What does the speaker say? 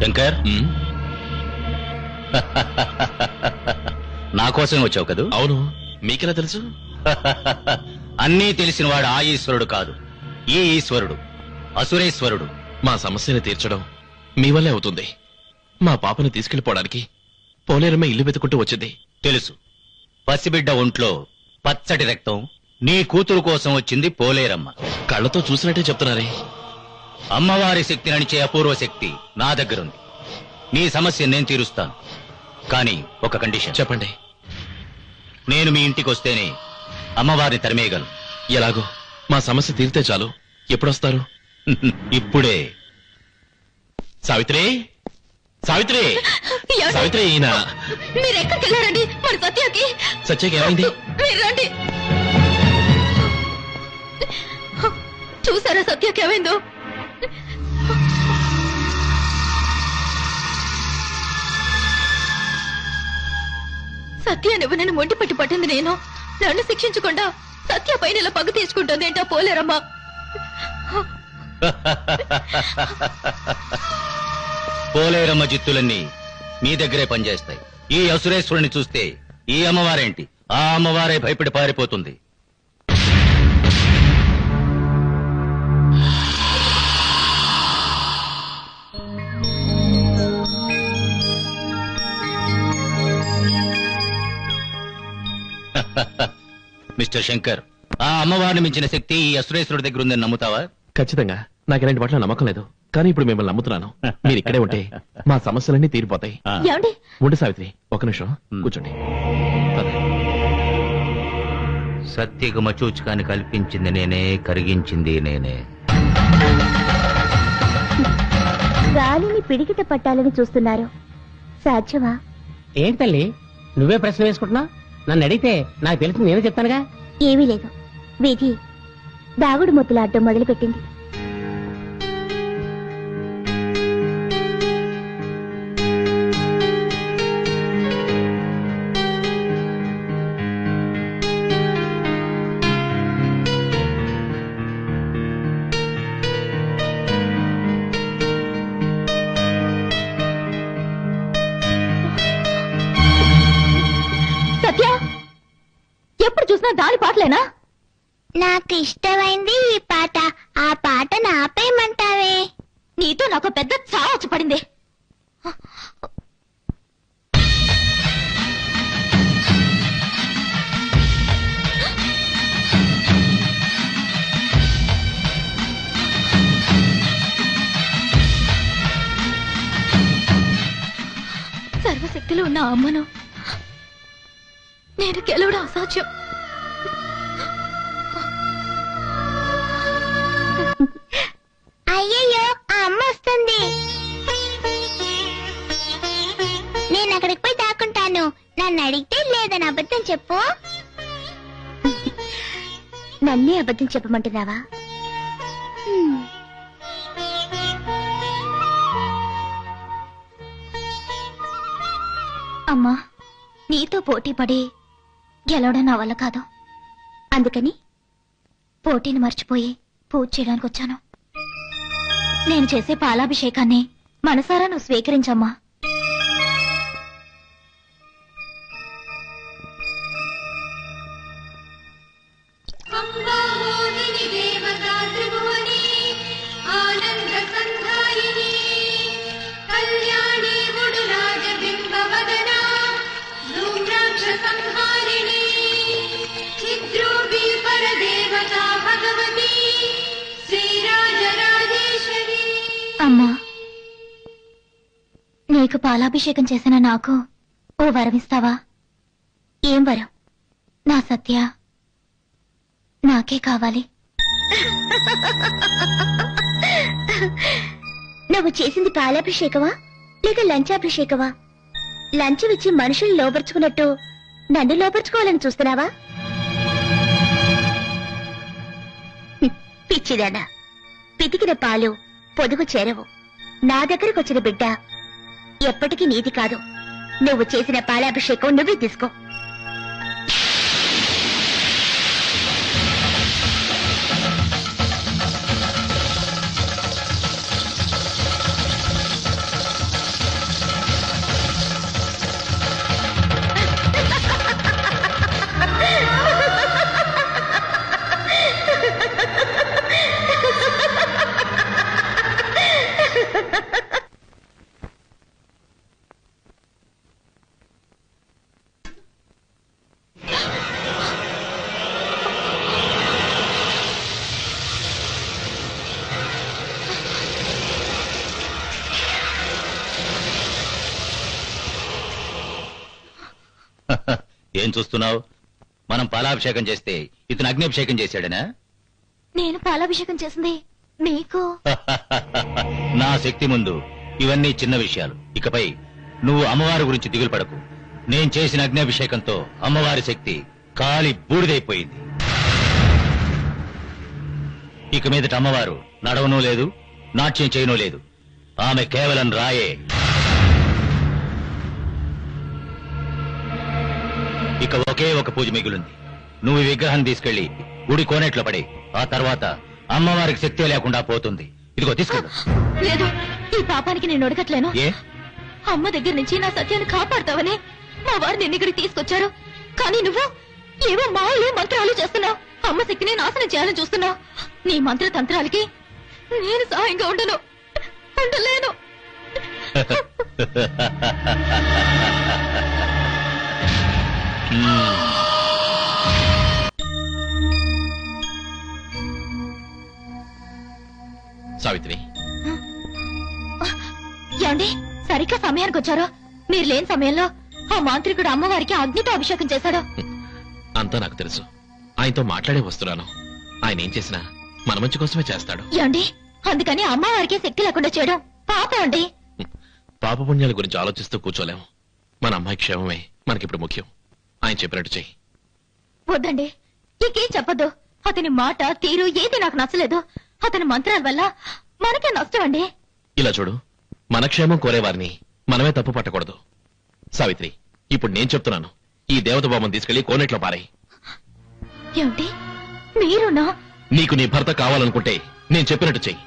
శంకర్, నా కోసమే వచ్చావు కదూ? అవును, మీకెలా తెలుసు? అన్నీ తెలిసినవాడు ఆ ఈశ్వరుడు కాదు, ఈ ఈశ్వరుడు, అసురేశ్వరుడు. మా సమస్యని తీర్చడం మీ వల్లే అవుతుంది. మా పాపని తీసుకెళ్లిపోవడానికి పోలేరమ్మ ఇల్లు వెతుకుంటూ వచ్చింది. తెలుసు. పసిబిడ్డ ఒంట్లో పచ్చటి రక్తం, నీ కూతురు కోసం వచ్చింది పోలేరమ్మ. కళ్ళతో చూసినట్టే చెప్తున్నారే. అమ్మవారి శక్తి నడిచే అపూర్వ శక్తి నా దగ్గరుంది. నీ సమస్య నేను తీరుస్తాను, కానీ ఒక కండిషన్. చెప్పండి. నేను మీ ఇంటికి వస్తేనే అమ్మవారిని తరిమేయగలను. ఎలాగో మా సమస్య తీరితే చాలు. ఎప్పుడొస్తారు? ఇప్పుడే. సావిత్రి, సావిత్రి, సావిత్రి, ఈయన మీరెక్కడికి వెళ్ళారండి? మన సత్యకి సత్యకి ఏమైంది? మీరు రండి. చూసారా సత్యకి ఏమైందో? సత్య నువ్వు నన్ను మొండి పట్టి పట్టింది నేను. నన్ను శిక్షించకుండా సత్య పైన ఇలా పగ తీసుకుంటుంది ఏంటో పోలేరమ్మా. పోలేరమ్మ జిత్తులన్నీ మీ దగ్గరే పనిచేస్తాయి. ఈ అసురేశ్వరుని చూస్తే ఈ అమ్మవారేంటి, ఆ అమ్మవారే భయపడి పారిపోతుంది. మిస్టర్ శంకర్, ఆ అమ్మవారిని మించిన శక్తి ఈ అసురేశ్వరుడి దగ్గర ఉందని నమ్ముతావా? ఖచ్చితంగా. నాకు ఇలాంటి వాటిలో నమ్మకం లేదు, కానీ ఇప్పుడు మిమ్మల్ని నమ్ముతున్నాను. మీరు ఇక్కడే ఉంటే మా సమస్యలన్నీ తీరిపోతాయి. ఏమండి? ఉండు సావిత్రి, ఒక నిమిషం కూర్చోండి. పద. సత్యకు మచూచుకాన్ని కల్పించింది నేనే, కరిగించింది నేనే. గాలిని పిడికిట పట్టాలని చూస్తున్నారు, సాధ్యమా? ఏంటి తల్లి నువ్వే ప్రశ్న వేసుకుంటున్నా? నన్ను అడిగితే నాకు తెలిసి నేనే చెప్తానుగా. ఏమీ లేదు, విధి దాగుడు ముద్దులాడటం మొదలుపెట్టింది. సత్య, ఎప్పుడు చూసినా దాని పాటలేనా? నాకు ఇష్టమైంది ఈ పాట. ఆ పాట నాపేయమంటావే? నీతో నాకు పెద్ద చావచ్చు పడింది. సర్వశక్తిలో ఉన్న ఆ అమ్మను నేను గెలవడం అసాధ్యం. అయ్యయ్యో, ఆ అమ్మ వస్తుంది. నేను అక్కడికి పోయి దాక్కుంటాను. నన్ను అడిగితే లేదని అబద్ధం చెప్పు. నన్నే అబద్ధం చెప్పమంటున్నావా? అమ్మా, నీతో పోటీ పడి గెలవడం నా వల్ల కాదు. అందుకని పోటీని మర్చిపోయి పూజ చేయడానికి వచ్చాను. నేను చేసే పాలాభిషేకాన్ని మనసారా నువ్వు స్వీకరించమ్మా. అమ్మా, నీకు పాలాభిషేకం చేసిన నాకు ఓ వరమిస్తావా? ఏం వరం? నా సత్య నాకే కావాలి. నువ్వు చేసింది పాలాభిషేకమా లేక లంచాభిషేకమా? లంచం ఇచ్చి మనుషుల్ని లోపరుచుకున్నట్టు నన్ను లోపరుచుకోవాలని చూస్తున్నావా? పిచ్చిదానా, పితికిన పాలు పొదుగు చేరవు. నా దగ్గరకు వచ్చిన బిడ్డ ఎప్పటికీ నీది కాదు. నువ్వు చేసిన పాలాభిషేకం నువ్వే తీసుకో. ఏం చూస్తున్నావు? మనం పాలాభిషేకం చేస్తే ఇతను అగ్నిభిషేకం చేశాడనా? నేను పాలాభిషేకం చేసింది నీకు. నా శక్తి ముందు ఇవన్నీ చిన్న విషయాలు. ఇకపై నువ్వు అమ్మవారి గురించి దిగులు పడకు. నేను చేసిన అగ్నిభిషేకంతో అమ్మవారి శక్తి కాలి బూడిదైపోయింది. ఇక మీదట అమ్మవారు నడవనూ లేదు, నాట్యం చేయనూ లేదు. ఆమె కేవలం రాయే. ఇక ఒకే ఒక పూజ మిగులుంది. నువ్వు ఈ విగ్రహం తీసుకెళ్లి గుడి కోనేట్లో పడి, ఆ తర్వాత అమ్మవారికి శక్తి లేకుండా పోతుంది. ఇదిగో తీసుకెళ్ళు. లేదు, ఈ పాపానికి నేను ఒడగట్లేను. ఏ? అమ్మ దగ్గర నుంచి నా సత్యాన్ని కాపాడతావని మా వారు నిన్న ఇక్కడికి తీసుకొచ్చారు. కానీ నువ్వు ఏవో మాయలు మంత్రాలు చేస్తున్నావు. అమ్మ శక్తిని నాశనం చేయాలని చూస్తున్నావు. నీ మంత్ర తంత్రాలకి నేను సహాయంగా ఉండను, ఉండలేను. సావిత్రి, ఏమండి, సరిగ్గా సమయానికి వచ్చారు. మీరు లేని సమయంలో ఆ మాంత్రికుడు అమ్మవారికి అగ్నితో అభిషేకం చేశాడు. అంతా నాకు తెలుసు. ఆయనతో మాట్లాడే వస్తున్నాను. ఆయన ఏం చేసినా మన మంచి కోసమే చేస్తాడు. ఏమండి, అందుకని అమ్మవారికి శక్తి లేకుండా చేయడం పాపం అండి. పాపపుణ్యాల గురించి ఆలోచిస్తూ కూర్చోలేము. మన అమ్మాయి క్షేమమే మనకిప్పుడు ముఖ్యం. ఆయన చెప్పినట్టు చెయ్యి. వద్దండి, ఇంకేం చెప్పద్దు. అతని మాట తీరు ఏది నాకు నచ్చలేదు. అతని మంత్రాల వల్ల మనకే నష్టం అండి. ఇలా చూడు, మన క్షేమం కోరేవారిని మనమే తప్పు పట్టకూడదు. సావిత్రి, ఇప్పుడు నేను చెప్తున్నాను. ఈ దేవత బొమ్మను తీసుకెళ్లి కోనేట్లో పారాయి. ఏమిటి, మీరునా? నీకు నీ భర్త కావాలనుకుంటే నేను చెప్పినట్టు చెయ్యి.